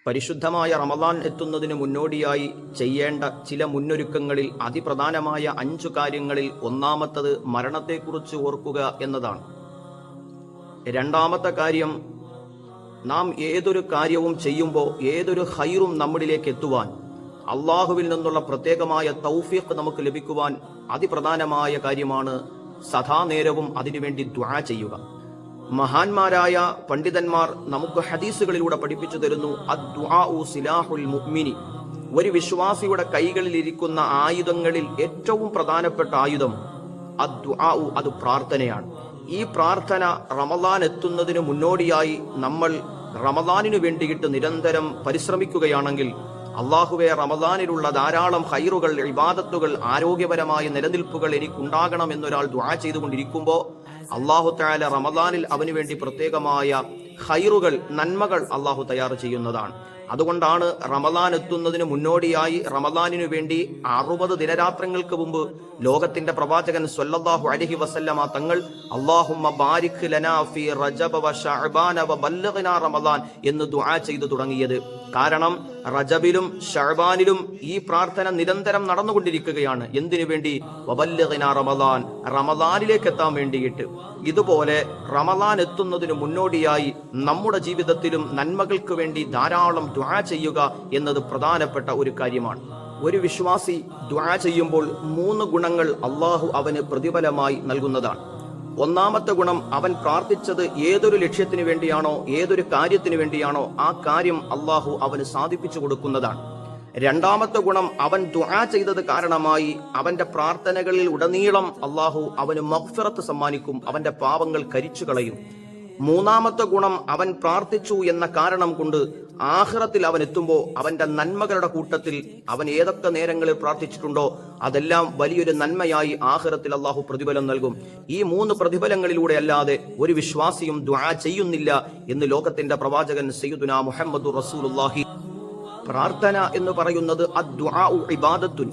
പരിശുദ്ധമായ റമദാൻ എത്തുന്നതിന് മുന്നോടിയായി ചെയ്യേണ്ട ചില മുന്നൊരുക്കങ്ങളിൽ അതിപ്രധാനമായ 5 കാര്യങ്ങളിൽ ഒന്നാമത്തത് മരണത്തെക്കുറിച്ച് ഓർക്കുക എന്നതാണ്. രണ്ടാമത്തെ കാര്യം, നാം ഏതൊരു കാര്യവും ചെയ്യുമ്പോൾ ഏതൊരു ഖൈറും നമ്മളിലേക്ക് എത്തുവാൻ അള്ളാഹുവിൽ നിന്നുള്ള പ്രത്യേകമായ തൗഫീഖ് നമുക്ക് ലഭിക്കുവാൻ അതിപ്രധാനമായ കാര്യമാണ് സദാനേരവും അതിനുവേണ്ടി ദുആ ചെയ്യുക. മഹാന്മാരായ പണ്ഡിതന്മാർ നമുക്ക് ഹദീസുകളിലൂടെ പഠിപ്പിച്ചു തരുന്നു, അദ്ദുആഉ സിലാഹുൽ മുഅ്മിനി, ഒരു വിശ്വാസിയുടെ കൈകളിൽ ഇരിക്കുന്ന ആയുധങ്ങളിൽ ഏറ്റവും പ്രധാനപ്പെട്ട ആയുധം അദ്ദുആഉ, അത് പ്രാർത്ഥനയാണ്. ഈ പ്രാർത്ഥന റമദാൻ എത്തുന്നതിന് മുന്നോടിയായി നമ്മൾ റമദാനിനു വേണ്ടിയിട്ട് നിരന്തരം പരിശ്രമിക്കുകയാണെങ്കിൽ അള്ളാഹുവെ, റമദാനിലുള്ള ധാരാളം ഖൈറുകൾ, ഇബാദത്തുകൾ, ആരോഗ്യപരമായ നിലനിൽപ്പുകൾ എനിക്കുണ്ടാകണം എന്നൊരാൾ ദുആ ചെയ്തുകൊണ്ടിരിക്കുമ്പോൾ അള്ളാഹു തആല റമദാനിൽ അവന് വേണ്ടി പ്രത്യേകമായ ഖൈറുകൾ, നന്മകൾ അള്ളാഹു തയ്യാർ ചെയ്യുന്നതാണ്. അതുകൊണ്ടാണ് റമദാൻ എത്തുന്നതിന് മുന്നോടിയായി റമദാനിനു വേണ്ടി 60 ദിനരാത്രങ്ങൾക്ക് മുമ്പ് ലോകത്തിന്റെ പ്രവാചകൻ സ്വല്ലല്ലാഹു അലൈഹി വസല്ലമ തങ്ങൾ അല്ലാഹുമ്മ ബാരിക് ലനാ ഫീ റജബ വ ശഅബാന വ ബല്ലഗ്നാ റമദാൻ എന്ന് ദുആ ചെയ്തു തുടങ്ങിയത്. കാരണം റജബിലും ശഅബാനിലും ഈ പ്രാർത്ഥന നിരന്തരം നടന്നുകൊണ്ടിരിക്കുകയാണ്. എന്തിനു വേണ്ടി? വബല്ലഗ്നാ റമദാൻ, റമദാനിലേക്ക് എത്താൻ വേണ്ടിയിട്ട്. ഇതുപോലെ റമദാൻ എത്തുന്നതിന് മുന്നോടിയായി നമ്മുടെ ജീവിതത്തിലും നന്മകൾക്ക് വേണ്ടി ധാരാളം ദുആ ചെയ്യുക എന്നത് പ്രധാനപ്പെട്ട ഒരു കാര്യമാണ്. ഒരു വിശ്വാസി ദുആ ചെയ്യുമ്പോൾ 3 ഗുണങ്ങൾ അള്ളാഹു അവന് പ്രതിഫലമായി നൽകുന്നതാണ്. ഒന്നാമത്തെ ഗുണം, അവൻ പ്രാർത്ഥിച്ചത് ഏതൊരു ലക്ഷ്യത്തിന് വേണ്ടിയാണോ, ഏതൊരു കാര്യത്തിന് വേണ്ടിയാണോ, ആ കാര്യം അള്ളാഹു അവന് സാധിപ്പിച്ചു കൊടുക്കുന്നതാണ്. രണ്ടാമത്തെ ഗുണം, അവൻ ദുആ ചെയ്തത് കാരണമായി അവന്റെ പ്രാർത്ഥനകളിൽ ഉടനീളം അള്ളാഹു അവന് മഗ്ഫിറത്ത് സമ്മാനിക്കും, അവന്റെ പാപങ്ങൾ കരിച്ചു കളയും. മൂന്നാമത്തെ ഗുണം, അവൻ പ്രാർത്ഥിച്ചു എന്ന കാരണം കൊണ്ട് ആഖിറത്തിൽ അവൻ എത്തുമ്പോൾ അവന്റെ നന്മകളുടെ കൂട്ടത്തിൽ അവൻ ഏതൊക്കെ നേരങ്ങളിൽ പ്രാർത്ഥിച്ചിട്ടുണ്ടോ അതെല്ലാം വലിയൊരു നന്മയായി ആഖിറത്തിൽ അള്ളാഹു പ്രതിഫലം നൽകും. ഈ 3 പ്രതിഫലങ്ങളിലൂടെ അല്ലാതെ ഒരു വിശ്വാസിയും ദുആ ചെയ്യുന്നില്ല എന്ന് ലോകത്തിന്റെ പ്രവാചകൻ സയ്യിദുനാ മുഹമ്മദുർ റസൂലുള്ളാഹി. പ്രാർത്ഥന എന്ന് പറയുന്നത് അദ്ദുആഉ ഇബാദത്തുൻ.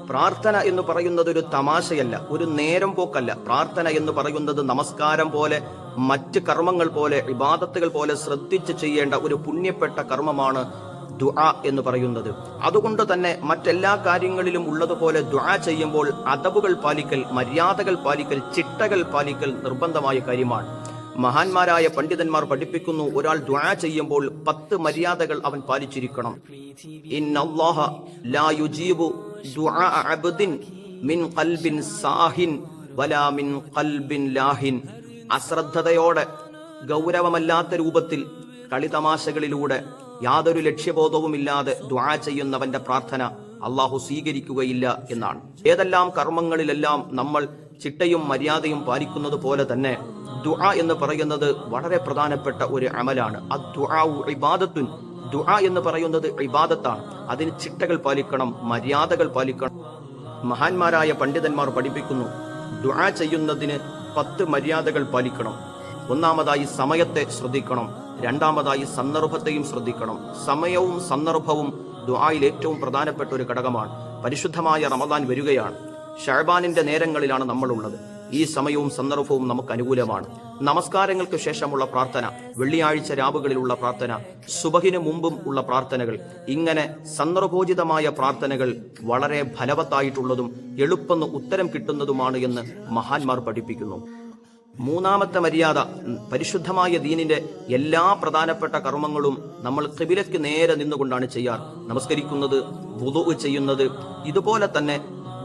പ്രാർത്ഥന എന്ന് പറയുന്നത് ഒരു തമാശയല്ല, ഒരു നേരം പോക്കല്ല. പ്രാർത്ഥന എന്ന് പറയുന്നത് നമസ്കാരം പോലെ, മറ്റ് കർമ്മങ്ങൾ പോലെ, ഇബാദത്തുകൾ പോലെ ശ്രദ്ധിച്ച് ചെയ്യേണ്ട ഒരു പുണ്യപ്പെട്ട കർമ്മമാണ് ദുആ എന്ന് പറയുന്നത്. അതുകൊണ്ട് തന്നെ മറ്റെല്ലാ കാര്യങ്ങളിലും ഉള്ളതുപോലെ ദുആ ചെയ്യുമ്പോൾ അദബുകൾ പാലിക്കൽ, മര്യാദകൾ പാലിക്കൽ, ചിട്ടകൾ പാലിക്കൽ നിർബന്ധമായ കാര്യമാണ്. മഹാന്മാരായ പണ്ഡിതന്മാർ പഠിപ്പിക്കുന്നു, ഒരാൾ ദുആ ചെയ്യുമ്പോൾ 10 മര്യാദകൾ അവൻ പാലിച്ചിരിക്കണം. ഇന്നല്ലാഹ ലാ യുജീബു ദുആ അബ്ദിൻ മിൻ ഖൽബിൻ സാഹിൻ വലാ മിൻ ഖൽബിൻ ലാഹിൻ. അശ്രദ്ധതയോടെ, ഗൗരവമല്ലാത്ത രൂപത്തിൽ, കളിതമാശകളിലൂടെ, യാതൊരു ലക്ഷ്യബോധവുമില്ലാതെ ദുആ ചെയ്യുന്നവന്റെ പ്രാർത്ഥന അള്ളാഹു സ്വീകരിക്കുകയില്ല എന്നാണ്. ഏതെല്ലാം കർമ്മങ്ങളിലെല്ലാം നമ്മൾ ചിട്ടയും മര്യാദയും പാലിക്കുന്നത് പോലെ തന്നെ ദുആ എന്ന് പറയുന്നത് വളരെ പ്രധാനപ്പെട്ട ഒരു അമലാണ്. അദ്ദുആഉ ഇബാദത്തുൻ. ദുആ എന്ന് പറയുന്നത് ഇബാദത്താണ്. അതിന് ചിട്ടകൾ പാലിക്കണം, മര്യാദകൾ പാലിക്കണം. മഹാന്മാരായ പണ്ഡിതന്മാർ പഠിപ്പിക്കുന്നു, ദുആ ചെയ്യുന്നതിന് 10 മര്യാദകൾ പാലിക്കണം. ഒന്നാമതായി സമയത്തെ ശ്രദ്ധിക്കണം. രണ്ടാമതായി സന്ദർഭത്തെയും ശ്രദ്ധിക്കണം. സമയവും സന്ദർഭവും ദുആയിൽ ഏറ്റവും പ്രധാനപ്പെട്ട ഒരു ഘടകമാണ്. പരിശുദ്ധമായ റമദാൻ വരികയാണ്. ശഅബാനിന്റെ നേരങ്ങളിലാണ് നമ്മളുള്ളത്. ഈ സമയവും സന്ദർഭവും നമുക്ക് അനുകൂലമാണ്. നമസ്കാരങ്ങൾക്ക് ശേഷമുള്ള പ്രാർത്ഥന, വെള്ളിയാഴ്ച രാവുകളിലുള്ള പ്രാർത്ഥന, സുബഹിന് മുമ്പും ഉള്ള പ്രാർത്ഥനകൾ, ഇങ്ങനെ സന്ദർഭോചിതമായ പ്രാർത്ഥനകൾ വളരെ ഫലവത്തായിട്ടുള്ളതും എളുപ്പം ഉത്തരം കിട്ടുന്നതുമാണ് എന്ന് മഹാന്മാർ പഠിപ്പിക്കുന്നു. മൂന്നാമത്തെ മര്യാദ, പരിശുദ്ധമായ ദീനിന്റെ എല്ലാ പ്രധാനപ്പെട്ട കർമ്മങ്ങളും നമ്മൾ ഖിബിലയ്ക്ക് നേരെ നിന്നുകൊണ്ടാണ് ചെയ്യാറ്. നമസ്കരിക്കുന്നത്, വുദൂ ചെയ്യുന്നത്, ഇതുപോലെ തന്നെ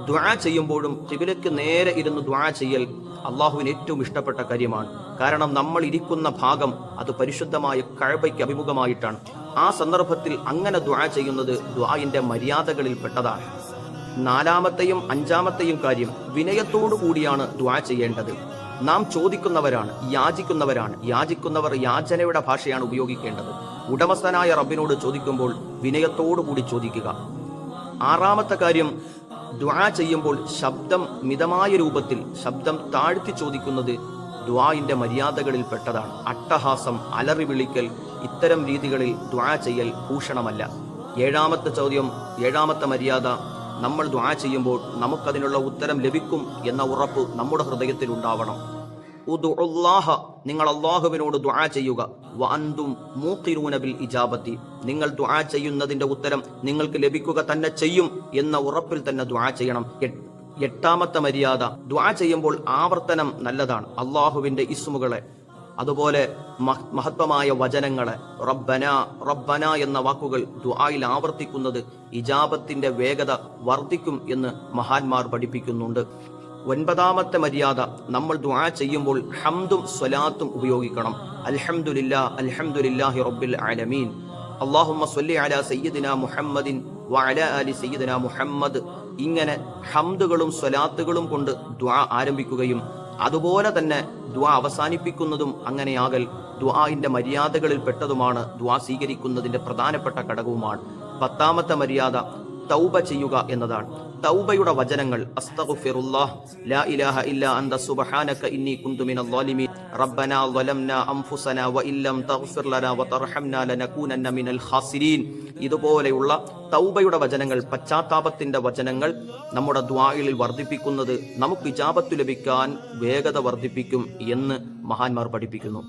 ദുആ ചെയ്യുമ്പോഴും ഖിബിലയ്ക്ക് നേരെ ഇരുന്ന് ദുആ ചെയ്യൽ അള്ളാഹുവിന് ഏറ്റവും ഇഷ്ടപ്പെട്ട കാര്യമാണ്. കാരണം നമ്മൾ ഇരിക്കുന്ന ഭാഗം അത് പരിശുദ്ധമായ കഅബയ്ക്ക് അഭിമുഖമായിട്ടാണ്. ആ സന്ദർഭത്തിൽ അങ്ങനെ ദുആ ചെയ്യുന്നത് ദുആഇന്റെ മര്യാദകളിൽ പെട്ടതാണ്. നാലാമത്തെയും 5ാമത്തെയും കാര്യം, വിനയത്തോടു കൂടിയാണ് ദുആ ചെയ്യേണ്ടത്. നാം ചോദിക്കുന്നവരാണ്, യാചിക്കുന്നവരാണ്. യാചിക്കുന്നവർ യാചനയുടെ ഭാഷയാണ് ഉപയോഗിക്കേണ്ടത്. ഉടമസ്ഥനായ റബ്ബിനോട് ചോദിക്കുമ്പോൾ വിനയത്തോടു കൂടി ചോദിക്കുക. 6ാമത്തെ കാര്യം, ദുആ ചെയ്യുമ്പോൾ ശബ്ദം മിതമായ രൂപത്തിൽ, ശബ്ദം താഴ്ത്തി ചോദിക്കുന്നത് ദുആഇന്റെ മര്യാദകളിൽ പെട്ടതാണ്. അട്ടഹാസം, അലറി വിളിക്കൽ, ഇത്തരം രീതികളിൽ ദുആ ചെയ്യൽ ഭൂഷണമല്ല. 7ാമത്തെ ചോദ്യം, 7ാമത്തെ മര്യാദ, നമ്മൾ ദുആ ചെയ്യുമ്പോൾ നമുക്കതിനുള്ള ഉത്തരം ലഭിക്കും എന്ന ഉറപ്പ് നമ്മുടെ ഹൃദയത്തിൽ ഉണ്ടാവണം. ഉദ്ഉല്ലാഹ, നിങ്ങൾ അല്ലാഹുവിനോട് ദുആ ചെയ്യുക. വഅൻതും മൂഖിനൂന ബിൽ ഇജാബത്തി, നിങ്ങൾ ദുആ ചെയ്യുന്നതിന്റെ ഉത്തരം നിങ്ങൾക്ക് ലഭിക്കുക തന്നെ ചെയ്യും എന്ന ഉറപ്പിൽ തന്നെ ദുആ ചെയ്യണം. എട്ടാമത്തെ മര്യാദ, ദുആ ചെയ്യുമ്പോൾ ആവർത്തനം നല്ലതാണ്. അള്ളാഹുവിന്റെ ഇസ്മുകളെ, അതുപോലെ മഹത്വമായ വചനങ്ങളെ, റബ്ബന റബ്ബന എന്ന വാക്കുകൾ ദുആയിൽ ആവർത്തിക്കുന്നത് ഇജാബത്തിന്റെ വേഗത വർദ്ധിക്കും എന്ന് മഹാന്മാർ പഠിപ്പിക്കുന്നുണ്ട്. ഒൻപതാമത്തെ മര്യാദ, നമ്മൾ ദുആ ചെയ്യുമ്പോൾ ഹംദും സ്വലാത്തും ഉപയോഗിക്കണം. അൽഹംദുലില്ലാഹി റബ്ബിൽ ആലമീൻ, അല്ലാഹുമ്മ സ്വല്ലി അലാ സയ്യിദിനാ മുഹമ്മദിൻ വഅലാ ആലി സയ്യിദിനാ മുഹമ്മദ്, ഇങ്ങനെ ഹംദുകളും സ്വലാത്തുകളും കൊണ്ട് ദുആ ആരംഭിക്കുകയും അതുപോലെ തന്നെ ദുആ അവസാനിപ്പിക്കുന്നതും അങ്ങനെയാകൽ ദുആഇന്റെ മര്യാദകളിൽ പെട്ടതുമാണ്, ദുആ സ്വീകരിക്കുന്നതിന്റെ പ്രധാനപ്പെട്ട ഘടകവുമാണ്. പത്താമത്തെ മര്യാദ തൗബ ചെയ്യുക എന്നതാണ്. തൗബയുടെ വചനങ്ങൾ അസ്തഗ്ഫിറുല്ലാഹ്, ലാ ഇലാഹ ഇല്ലാ അൻത സുബ്ഹാനക ഇന്നി കുന്തു മിനൽ ളാലിമീൻ, റബ്ബനാ ളലംനാ അൻഫുസനാ വഇല്ലം തഗ്ഫിർ ലനാ വതർഹംനാ ലനകൂനന്ന മിനൽ ഖാസിരീൻ. ഇതുപോലെയുള്ള തൗബയുടെ വചനങ്ങൾ, പശ്ചാത്താപത്തിന്റെ വചനങ്ങൾ നമ്മുടെ ദുആയിൽ വർദ്ധിപ്പിക്കുന്നത് നമുക്ക് ഇജാബത്ത് ലഭിക്കാൻ വേഗത വർദ്ധിപ്പിക്കും എന്ന് മഹാന്മാർ പഠിപ്പിക്കുന്നു.